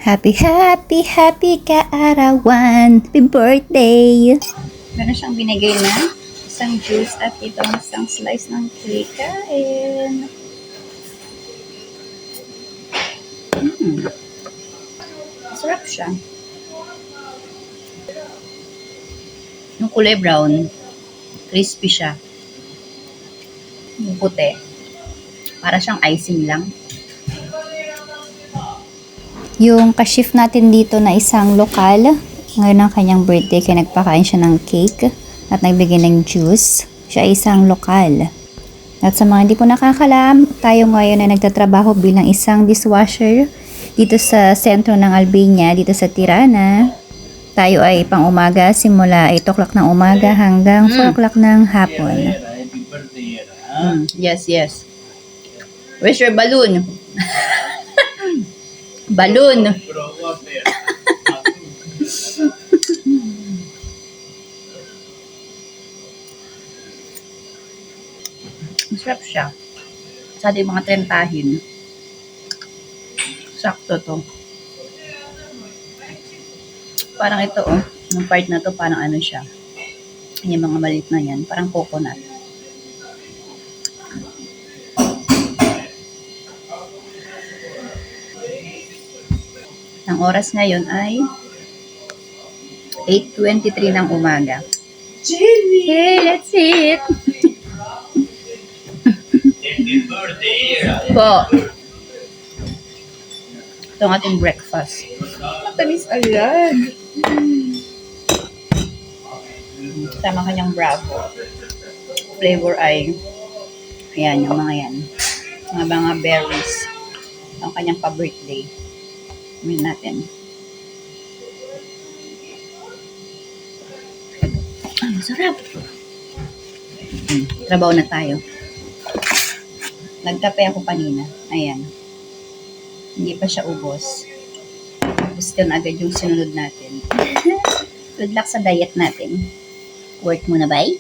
Happy kaarawan! Happy birthday! Meron siyang binigay na isang juice at itong isang slice ng cake. Kain! Sarap siya. Yung kulay brown, crispy siya. Yung puti, para siyang icing lang. Yung ka-shift natin dito na isang lokal, ngayon ang kanyang birthday, kaya nagpakain siya ng cake at nagbigay ng juice. Siya ay isang lokal. At sa mga hindi po nakakalam, tayo ngayon ay nagtatrabaho bilang isang dishwasher dito sa sentro ng Albania, dito sa Tirana. Tayo ay pang umaga, simula 8 o'clock ng umaga hanggang 4 o'clock ng hapon. Yes. Where's your balloon? Balloon. Masarap siya. Sa ating mga trentahin. Sakto to. Parang ito yung part na to parang ano siya. Yung mga maliit na yan. Parang coconut. Ang oras ngayon ay 8:23 ng umaga. Jimmy! Hey, let's eat! Po. Ito ang ating breakfast. Matamis agad. Sama kanyang bravo. Flavor ay ayan, yung mga yan. Mga berries. Ang kanyang pa-birthday. Amin natin. Sarap! Trabaho na tayo. Nagkape ako kanina. Ayan. Hindi pa siya ubos. Gusto na agad yung sinunod natin. Good luck sa diet natin. Work muna, bye!